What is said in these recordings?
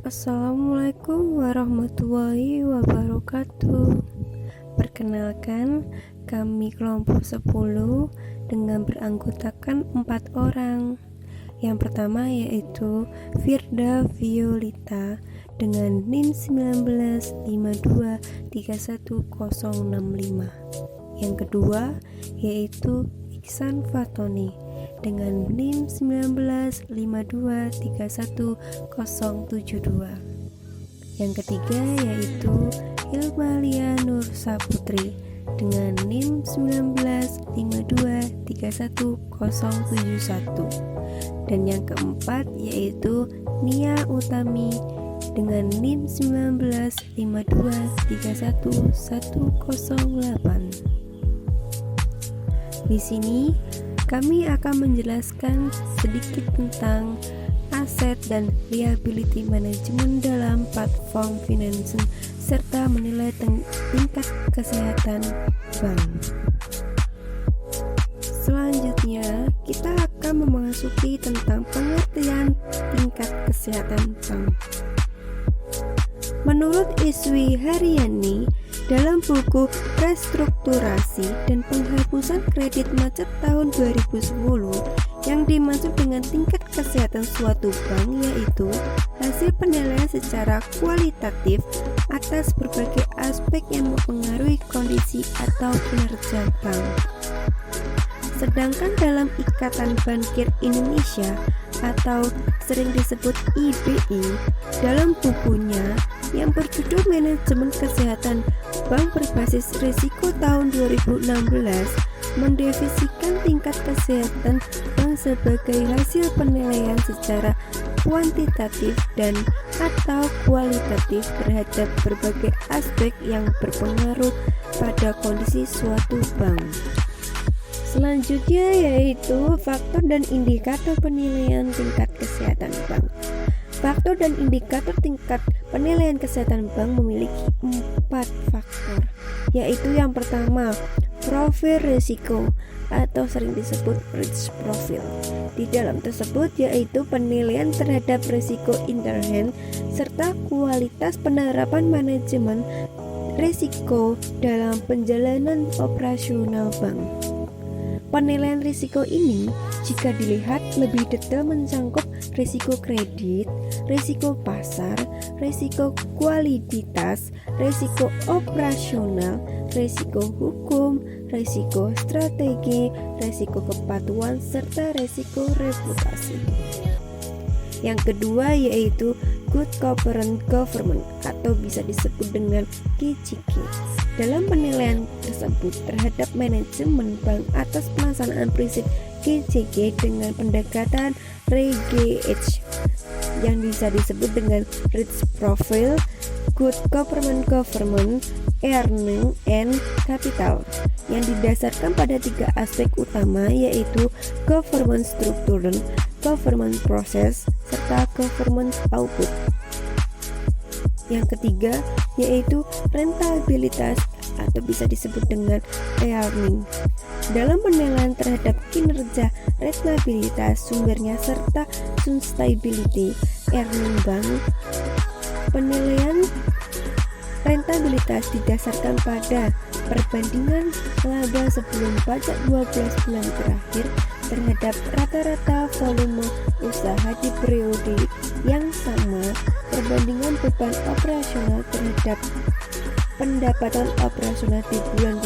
Assalamualaikum warahmatullahi wabarakatuh. Perkenalkan, kami kelompok 10 dengan beranggotakan 4 orang. Yang pertama yaitu Firda Violita dengan NIM 19523165. Yang kedua yaitu Iksan Fatoni dengan NIM 19523172. Yang ketiga yaitu Hilmalia Nur Saputri dengan NIM 19523171. Dan yang keempat yaitu Nia Utami dengan NIM 1952311108. Di sini kami akan menjelaskan sedikit tentang aset dan liability management dalam platform financing serta menilai tingkat kesehatan bank. Selanjutnya, kita akan memasuki tentang pengertian tingkat kesehatan bank. Menurut Iswi Haryani, dalam buku Restrukturasi dan Penghapusan Kredit Macet tahun 2010, yang dimaksud dengan tingkat kesehatan suatu bank yaitu hasil penilaian secara kualitatif atas berbagai aspek yang mempengaruhi kondisi atau kinerja bank. Sedangkan dalam Ikatan Bankir Indonesia atau sering disebut IBI, dalam bukunya yang berjudul Manajemen Kesehatan Bank Berbasis Risiko tahun 2016 mendefinisikan tingkat kesehatan bank sebagai hasil penilaian secara kuantitatif dan atau kualitatif terhadap berbagai aspek yang berpengaruh pada kondisi suatu bank. Selanjutnya yaitu faktor dan indikator penilaian tingkat kesehatan bank. Faktor dan indikator tingkat penilaian kesehatan bank memiliki 4 faktor, yaitu yang pertama, profil risiko atau sering disebut risk profile. Di dalam tersebut yaitu penilaian terhadap risiko interhen serta kualitas penerapan manajemen risiko dalam penjalanan operasional bank. Penilaian risiko ini jika dilihat lebih detail mencangkup risiko kredit, risiko pasar, risiko kualitas, risiko operasional, risiko hukum, risiko strategi, risiko kepatuhan, serta risiko reputasi. Yang kedua yaitu Good Corporate Governance atau bisa disebut dengan GCG. Dalam penilaian tersebut terhadap manajemen bank atas pelaksanaan prinsip GCG dengan pendekatan RGH yang bisa disebut dengan Risk Profile, Good Corporate Governance, Earning, and Capital yang didasarkan pada 3 aspek utama yaitu Governance Structure, Governance Process, serta Governance Output. Yang ketiga yaitu rentabilitas atau bisa disebut dengan earning. Dalam penilaian terhadap kinerja rentabilitas sumbernya serta sustainability earning bank, penilaian rentabilitas didasarkan pada perbandingan laba sebelum pajak 12 bulan terakhir terhadap rata-rata volume usaha di periode yang sama, perbandingan beban operasional terhadap pendapatan operasional di bulan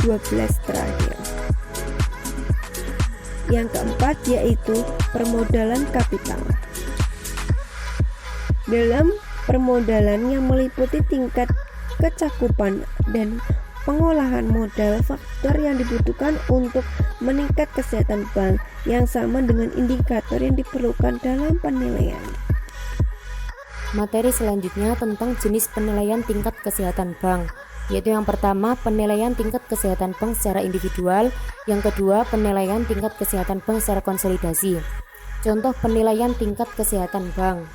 12 terakhir. Yang keempat yaitu permodalan kapital. Dalam permodalan yang meliputi tingkat kecakupan dan pengolahan modal, faktor yang dibutuhkan untuk meningkat kesehatan bank yang sama dengan indikator yang diperlukan dalam penilaian. Materi selanjutnya tentang jenis penilaian tingkat kesehatan bank, yaitu yang pertama penilaian tingkat kesehatan bank secara individual, yang kedua penilaian tingkat kesehatan bank secara konsolidasi. Contoh penilaian tingkat kesehatan bank.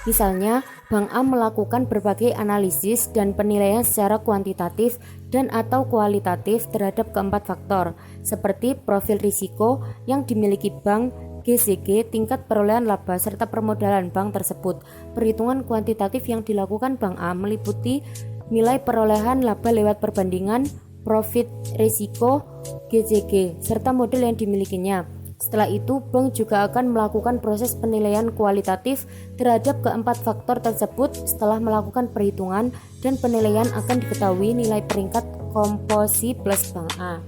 Misalnya, Bank A melakukan berbagai analisis dan penilaian secara kuantitatif dan atau kualitatif terhadap keempat faktor, seperti profil risiko yang dimiliki bank GCG tingkat perolehan laba serta permodalan bank tersebut. Perhitungan kuantitatif yang dilakukan Bank A meliputi nilai perolehan laba lewat perbandingan profit risiko GCG serta model yang dimilikinya. Setelah itu, bank juga akan melakukan proses penilaian kualitatif terhadap keempat faktor tersebut. Setelah melakukan perhitungan dan penilaian akan diketahui nilai peringkat komposisi plus Bank A.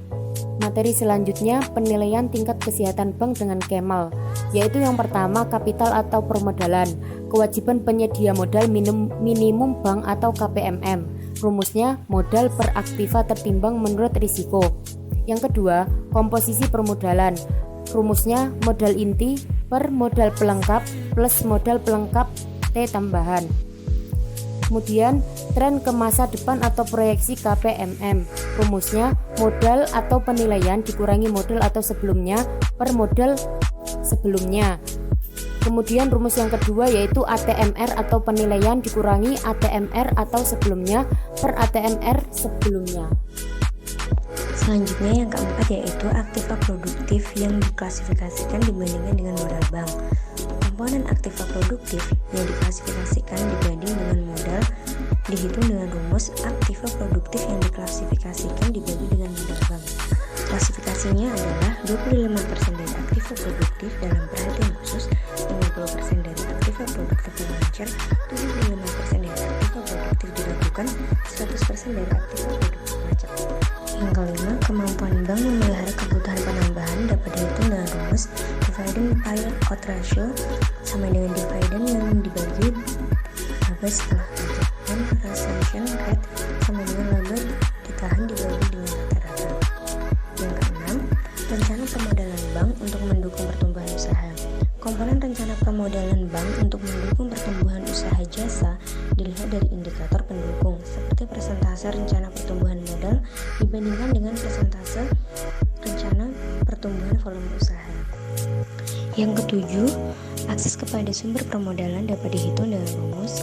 Materi selanjutnya penilaian tingkat kesehatan bank dengan Kemal, yaitu yang pertama kapital atau permodalan, kewajiban penyedia modal minimum bank atau KPMM. Rumusnya modal per aktiva tertimbang menurut risiko. Yang kedua, komposisi permodalan. Rumusnya modal inti per modal pelengkap plus modal pelengkap T tambahan. Kemudian tren ke masa depan atau proyeksi KPMM. Rumusnya modal atau penilaian dikurangi modal atau sebelumnya per modal sebelumnya. Kemudian rumus yang kedua yaitu ATMR atau penilaian dikurangi ATMR atau sebelumnya per ATMR sebelumnya. Selanjutnya yang keempat yaitu aktiva produktif yang diklasifikasikan dibandingkan dengan modal bank. Komponen aktiva produktif yang diklasifikasikan dibanding dengan modal dihitung dengan rumus aktiva produktif yang diklasifikasikan dibagi dengan modal bank. Klasifikasinya adalah 25% dari aktiva produktif dalam perhatian khusus, 50% dari aktiva produktif lancar, 75% dari aktiva produktif diragukan, 100% dari aktiva produktif macet. Yang kelima, kemampuan bank memelihara kebutuhan penambahan dapat dihitung dengan rumus dividend payout ratio sama dengan dividend yang dibagi laba setelah pajak, dan retention rate sama dengan laba ditahan dibagi dengan rata-rata. Yang keenam, rencana permodalan bank untuk mendukung pertumbuhan usaha. Komponen rencana permodalan bank untuk mendukung pertumbuhan usaha jasa dilihat dari indikator pendukung seperti persentase rencana pertumbuhan modal dibandingkan dengan persentase rencana pertumbuhan volume usaha. Yang ketujuh, akses kepada sumber permodalan dapat dihitung dengan rumus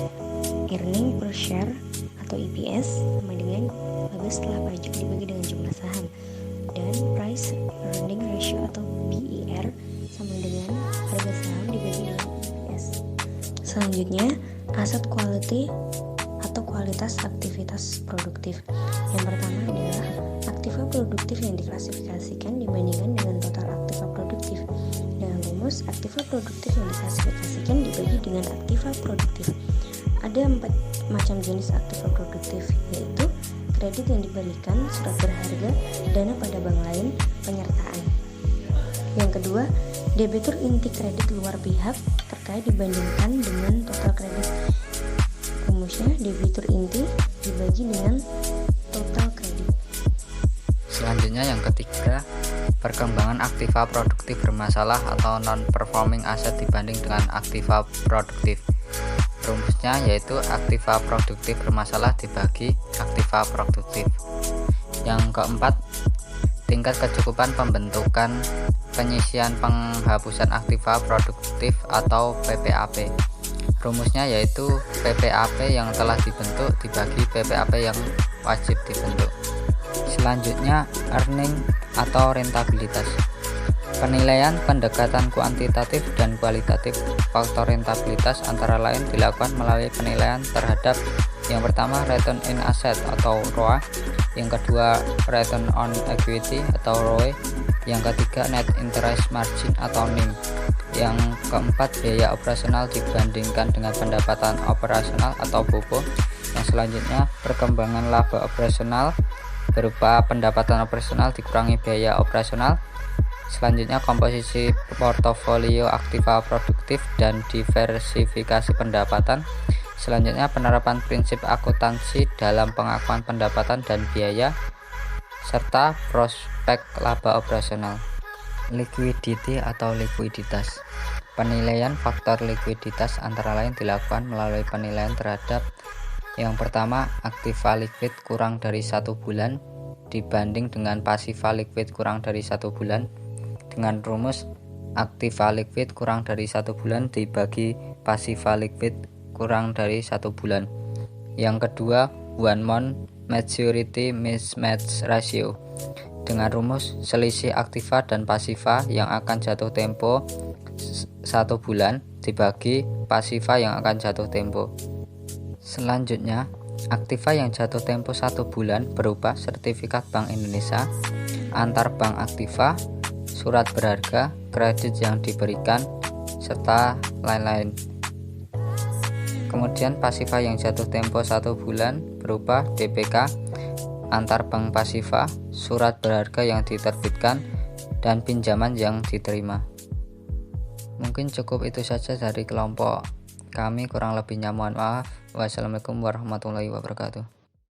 earning per share atau EPS sama dengan laba setelah pajak dibagi dengan jumlah saham, dan price earning ratio atau PER sama dengan harga saham dibagi dengan EPS. Selanjutnya, aset quality atau kualitas aktivitas produktif. Yang pertama adalah aktiva produktif yang diklasifikasikan dibandingkan dengan total aktiva produktif. Dengan rumus aktiva produktif yang diklasifikasikan dibagi dengan aktiva produktif. Ada 4 macam jenis aktiva produktif, yaitu kredit yang diberikan, surat berharga, dana pada bank lain, penyertaan. Yang kedua, debitur inti kredit luar pihak terkait dibandingkan dengan total kredit. Rumusnya debitur inti dibagi dengan total kredit. Selanjutnya yang ketiga, perkembangan aktiva produktif bermasalah atau non-performing asset dibanding dengan aktiva produktif. Rumusnya yaitu aktiva produktif bermasalah dibagi aktiva produktif. Yang keempat, tingkat kecukupan pembentukan penyisian penghapusan aktiva produktif atau PPAP. Rumusnya yaitu PPAP yang telah dibentuk dibagi PPAP yang wajib dibentuk. Selanjutnya, earning atau rentabilitas. Penilaian pendekatan kuantitatif dan kualitatif faktor rentabilitas antara lain dilakukan melalui penilaian terhadap yang pertama return in asset atau ROA, yang kedua return on equity atau ROE, yang ketiga net interest margin atau NIM, yang keempat biaya operasional dibandingkan dengan pendapatan operasional atau BOPO, yang selanjutnya perkembangan laba operasional berupa pendapatan operasional dikurangi biaya operasional. Selanjutnya komposisi portofolio aktiva produktif dan diversifikasi pendapatan. Selanjutnya penerapan prinsip akuntansi dalam pengakuan pendapatan dan biaya serta prospek laba operasional. Liquidity atau likuiditas. Penilaian faktor likuiditas antara lain dilakukan melalui penilaian terhadap yang pertama aktiva liquid kurang dari 1 bulan dibanding dengan pasiva liquid kurang dari 1 bulan dengan rumus aktiva liquid kurang dari 1 bulan dibagi pasiva liquid kurang dari 1 bulan. Yang kedua, one month maturity mismatch ratio dengan rumus selisih aktiva dan pasiva yang akan jatuh tempo 1 bulan dibagi pasiva yang akan jatuh tempo. Selanjutnya, aktiva yang jatuh tempo 1 bulan berupa sertifikat Bank Indonesia, antar bank aktiva, surat berharga, kredit yang diberikan, serta lain-lain. Kemudian pasiva yang jatuh tempo 1 bulan berupa DPK, antar bank pasiva, surat berharga yang diterbitkan, dan pinjaman yang diterima. Mungkin cukup itu saja dari kelompok kami, kurang lebihnya mohon maaf. Wassalamualaikum warahmatullahi wabarakatuh.